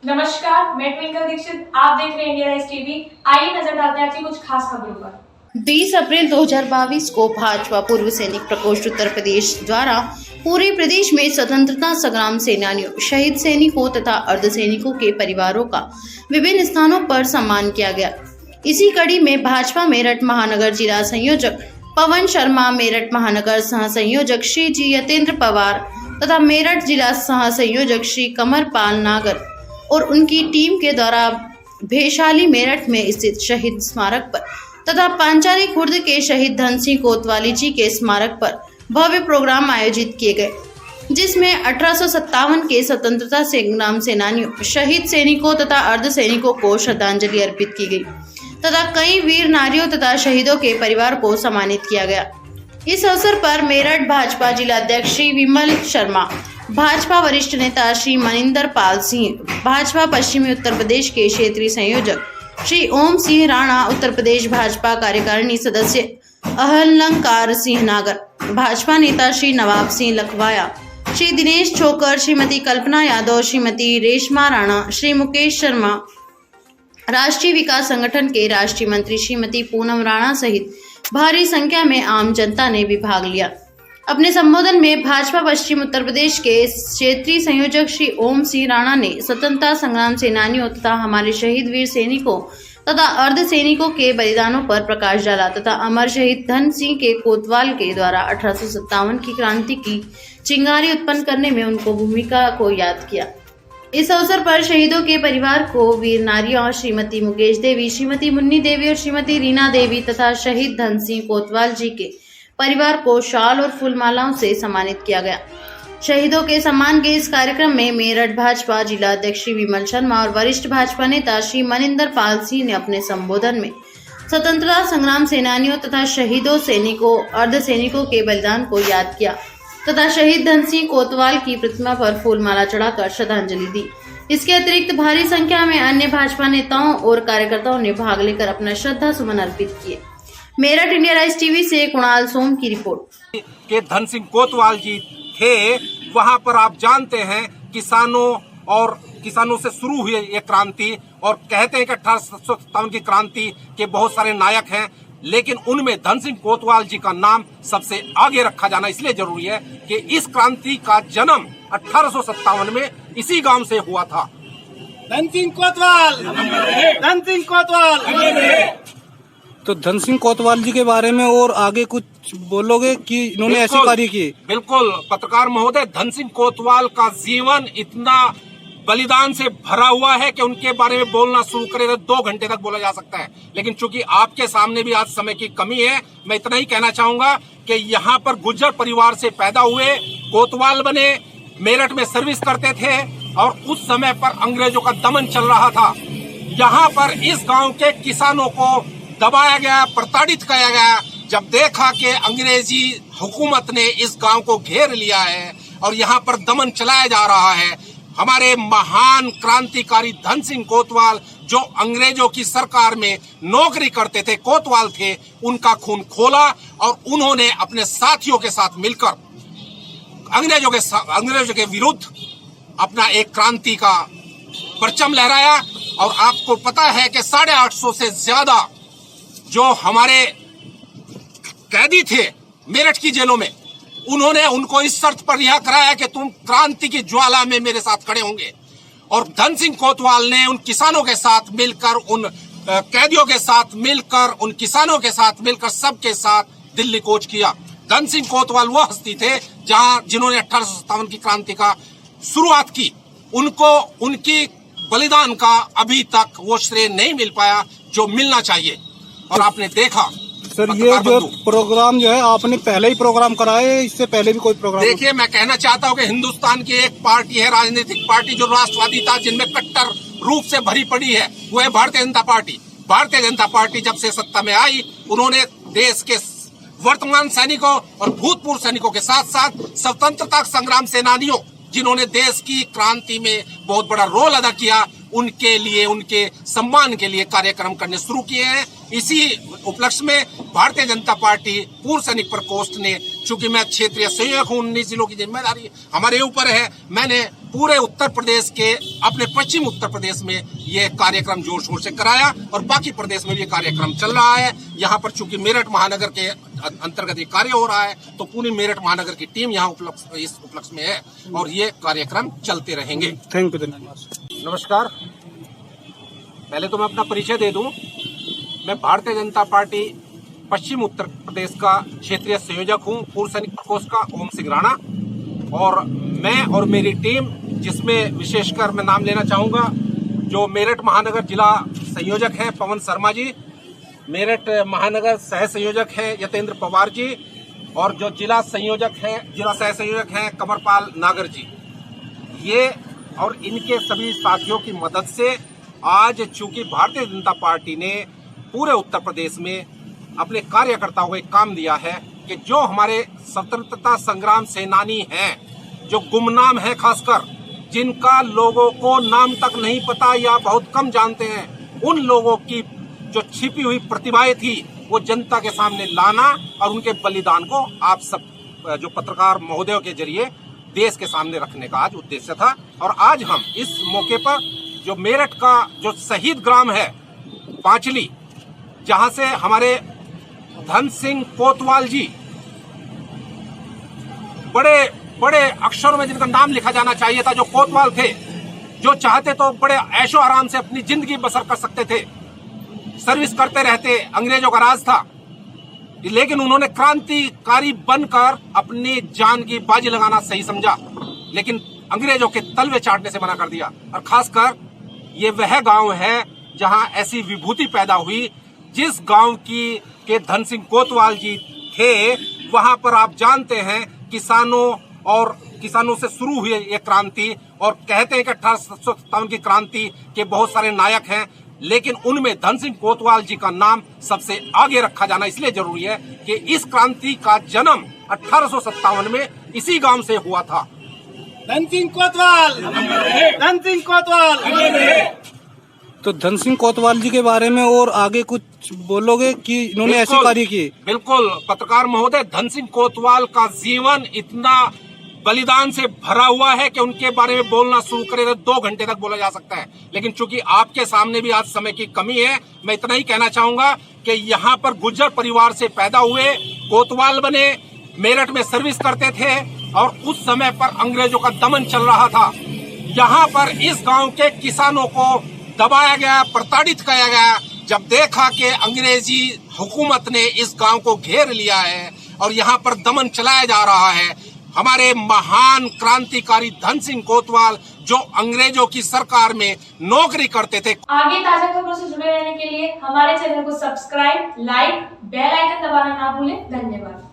नमस्कार, मैं ट्विंकल दीक्षित। आप देख रहे हैं इंडिया राइज टीवी। आइए नजर डालते हैं आज की कुछ खास खबरों पर। 20 अप्रैल 2022 को भाजपा पूर्व सैनिक प्रकोष्ठ उत्तर प्रदेश द्वारा पूरे प्रदेश में स्वतंत्रता संग्राम सेनानियों, शहीद सैनिकों तथा अर्धसैनिकों के परिवारों का विभिन्न स्थानों पर सम्मान किया गया। इसी कड़ी में भाजपा मेरठ महानगर जिला संयोजक पवन शर्मा, मेरठ महानगर सह संयोजक श्री जी यतेंद्र पवार तथा मेरठ जिला सह संयोजक श्री कमरपाल नागर और उनकी टीम के द्वारा भेशाली मेरठ में स्थित शहीद स्मारक पर तथा पांचाली खुर्द के शहीद धन सिंह कोतवाली जी के स्मारक पर भव्य प्रोग्राम आयोजित किए गए, जिसमें 1857 के स्वतंत्रता संग्राम सेनानियों, शहीद सैनिकों तथा अर्ध सैनिकों को श्रद्धांजलि अर्पित की गई तथा कई वीर नारियों तथा शहीदों के परिवार को सम्मानित किया गया। इस अवसर पर मेरठ भाजपा जिला अध्यक्ष श्री विमल शर्मा, भाजपा वरिष्ठ नेता श्री मनिंदर पाल सिंह, भाजपा पश्चिमी उत्तर प्रदेश के क्षेत्रीय संयोजक श्री ओम सिंह राणा, उत्तर प्रदेश भाजपा कार्यकारिणी सदस्य अहलंकार सिंह नागर, भाजपा नेता श्री नवाब सिंह लखवाया, श्री दिनेश छोकर, श्रीमती कल्पना यादव, श्रीमती रेशमा राणा, श्री मुकेश शर्मा, राष्ट्रीय विकास संगठन के राष्ट्रीय मंत्री श्रीमती पूनम राणा सहित भारी संख्या में आम जनता ने भी भाग लिया। अपने संबोधन में भाजपा पश्चिम उत्तर प्रदेश के क्षेत्रीय संयोजक श्री ओम सिंह राणा ने स्वतंत्रता संग्राम सेनानियों तथा हमारे शहीद वीर सैनिकों तथा अर्ध सैनिकों के बलिदानों पर प्रकाश डाला तथा अमर शहीद धन सिंह के कोतवाल के द्वारा 1857 की क्रांति की चिंगारी उत्पन्न करने में उनको भूमिका को याद किया। इस अवसर पर शहीदों के परिवार को वीर नारियों श्रीमती मुकेश देवी, श्रीमती मुन्नी देवी और श्रीमती रीना देवी तथा शहीद धन सिंह कोतवाल जी के परिवार को शाल और फूलमालाओं से सम्मानित किया गया। शहीदों के सम्मान के इस कार्यक्रम में मेरठ भाजपा जिला अध्यक्ष श्री विमल शर्मा और वरिष्ठ भाजपा नेता श्री मनिंदर पाल सिंह ने अपने संबोधन में स्वतंत्रता संग्राम सेनानियों तथा शहीदों, सैनिकों, अर्ध सैनिकों के बलिदान को याद किया तथा शहीद धन सिंह कोतवाल की प्रतिमा पर फूलमाला चढ़ाकर श्रद्धांजलि दी। इसके अतिरिक्त भारी संख्या में अन्य भाजपा नेताओं और कार्यकर्ताओं ने भाग लेकर अपना श्रद्धा सुमन अर्पित किए। मेरठ इंडिया राइज टीवी से कुणाल सोम की रिपोर्ट। के धन सिंह कोतवाल जी थे, वहां पर आप जानते हैं किसानों से शुरू हुई ये क्रांति, और कहते हैं कि 1857 की क्रांति के बहुत सारे नायक हैं, लेकिन उनमें धन सिंह कोतवाल जी का नाम सबसे आगे रखा जाना इसलिए जरूरी है कि इस क्रांति का जन्म 1857 में इसी गांव से हुआ था। धन सिंह कोतवाल, धन सिंह कोतवाल। तो धन सिंह कोतवाल जी के बारे में और आगे कुछ बोलोगे कि इन्होंने ऐसे कार्य किए? बिल्कुल पत्रकार महोदय, धन सिंह कोतवाल का जीवन इतना बलिदान से भरा हुआ है कि उनके बारे में बोलना शुरू करें तो 2 घंटे तक बोला जा सकता है, लेकिन चूंकि आपके सामने भी आज समय की कमी है, मैं इतना ही कहना चाहूंगा कि यहाँ पर गुर्जर परिवार से पैदा हुए, कोतवाल बने, मेरठ में सर्विस करते थे और उस समय पर अंग्रेजों का दमन चल रहा था। यहाँ पर इस गाँव के किसानों को दबाया गया, प्रताड़ित किया गया। जब देखा कि अंग्रेजी हुकूमत ने इस गांव को घेर लिया है और यहाँ पर दमन चलाया जा रहा है, हमारे महान क्रांतिकारी धन सिंह कोतवाल जो अंग्रेजों की सरकार में नौकरी करते थे, कोतवाल थे, उनका खून खोला और उन्होंने अपने साथियों के साथ मिलकर अंग्रेजों के विरुद्ध अपना एक क्रांति का परचम लहराया। और आपको पता है कि 850 से ज्यादा जो हमारे कैदी थे मेरठ की जेलों में, उन्होंने उनको इस शर्त पर रिहा कराया कि तुम क्रांति की ज्वाला में मेरे साथ खड़े होंगे। और धन सिंह कोतवाल ने उन किसानों के साथ मिलकर, उन कैदियों के साथ मिलकर, उन किसानों के साथ मिलकर सबके साथ दिल्ली कूच किया। धन सिंह कोतवाल वो हस्ती थे जिन्होंने 1857 की क्रांति का शुरुआत की। उनको उनकी बलिदान का अभी तक वो श्रेय नहीं मिल पाया जो मिलना चाहिए। और आपने देखा सर, ये जो प्रोग्राम जो है आपने पहले ही प्रोग्राम कराए, इससे पहले भी कोई प्रोग्राम? देखिए, मैं कहना चाहता हूं कि हिंदुस्तान की एक पार्टी है, राजनीतिक पार्टी जो राष्ट्रवादी था, जिनमें कट्टर रूप से भरी पड़ी है, वो है भारतीय जनता पार्टी। भारतीय जनता पार्टी जब से सत्ता में आई, उन्होंने देश के वर्तमान सैनिकों और भूतपूर्व सैनिकों के साथ साथ स्वतंत्रता संग्राम सेनानियों, जिन्होंने देश की क्रांति में बहुत बड़ा रोल अदा किया, उनके लिए, उनके सम्मान के लिए कार्यक्रम करने शुरू किए हैं। इसी उपलक्ष्य में भारतीय जनता पार्टी पूर्व सैनिक प्रकोष्ठ ने, चूंकि मैं क्षेत्रीय संयोजक हूं, 19 जिलों की जिम्मेदारी हमारे ऊपर है, मैंने पूरे उत्तर प्रदेश के, अपने पश्चिम उत्तर प्रदेश में ये कार्यक्रम जोर शोर से कराया और बाकी प्रदेश में भी ये कार्यक्रम चल रहा है। यहाँ पर चूंकि मेरठ महानगर के अंतर्गत ये कार्य हो रहा है, तो पूरी मेरठ महानगर की टीम यहाँ इस उपलक्ष्य में है और ये कार्यक्रम चलते रहेंगे। थैंक यू धन्यवाद। नमस्कार, पहले तो मैं अपना परिचय दे दूं। मैं भारतीय जनता पार्टी पश्चिम उत्तर प्रदेश का क्षेत्रीय संयोजक हूं, पूर्व सैनिक प्रकोष्ठ का ओम सिंह राणा। और मैं और मेरी टीम, जिसमें विशेषकर मैं नाम लेना चाहूंगा, जो मेरठ महानगर जिला संयोजक हैं पवन शर्मा जी, मेरठ महानगर सह संयोजक हैं यतेंद्र पवार जी, और जो जिला सह संयोजक हैं कमरपाल नागर जी। ये और इनके सभी साथियों की मदद से आज चूंकि भारतीय जनता पार्टी ने पूरे उत्तर प्रदेश में अपने कार्यकर्ताओं को एक काम दिया है कि जो हमारे स्वतंत्रता संग्राम सेनानी हैं, जो गुमनाम हैं, खासकर जिनका लोगों को नाम तक नहीं पता या बहुत कम जानते हैं, उन लोगों की जो छिपी हुई प्रतिभाएं थी वो जनता के सामने लाना और उनके बलिदान को आप सब जो पत्रकार महोदयों के जरिए देश के सामने रखने का आज उद्देश्य था। और आज हम इस मौके पर जो मेरठ का जो शहीद ग्राम है पांचली, जहां से हमारे धन सिंह कोतवाल जी, बड़े बड़े अक्षरों में जिनका नाम लिखा जाना चाहिए था, जो कोतवाल थे, जो चाहते तो बड़े ऐशो आराम से अपनी जिंदगी बसर कर सकते थे, सर्विस करते रहते, अंग्रेजों का राज था, लेकिन उन्होंने क्रांतिकारी बनकर अपनी जान की बाजी लगाना सही समझा, लेकिन अंग्रेजों के तलवे चाटने से मना कर दिया। और खासकर ये वह गांव है जहां ऐसी विभूति पैदा हुई, जिस गांव के धन सिंह कोतवाल जी थे, वहां पर आप जानते हैं किसानों से शुरू हुई ये क्रांति, और कहते हैं कि 1857 की क्रांति के बहुत सारे नायक हैं, लेकिन उनमें धन सिंह कोतवाल जी का नाम सबसे आगे रखा जाना इसलिए जरूरी है कि इस क्रांति का जन्म 1857 में इसी गांव से हुआ था। धन सिंह कोतवाल, धन सिंह कोतवाल। तो धन सिंह कोतवाल जी के बारे में और आगे कुछ बोलोगे कि इन्होंने ऐसे कार्य किए? बिल्कुल पत्रकार महोदय, धन सिंह कोतवाल का जीवन इतना बलिदान से भरा हुआ है कि उनके बारे में बोलना शुरू करें तो 2 घंटे तक बोला जा सकता है, लेकिन चूंकि आपके सामने भी आज समय की कमी है, मैं इतना ही कहना चाहूंगा कि यहाँ पर गुर्जर परिवार से पैदा हुए, कोतवाल बने, मेरठ में सर्विस करते थे और उस समय पर अंग्रेजों का दमन चल रहा था। यहाँ पर इस गांव के किसानों को दबाया गया, प्रताड़ित किया गया। जब देखा कि अंग्रेजी हुकूमत ने इस गांव को घेर लिया है और यहाँ पर दमन चलाया जा रहा है, हमारे महान क्रांतिकारी धन सिंह कोतवाल जो अंग्रेजों की सरकार में नौकरी करते थे। आगे ताजा खबरों से जुड़े रहने के लिए हमारे चैनल को सब्सक्राइब, लाइक, बेल आइकन दबाना ना भूलें। धन्यवाद।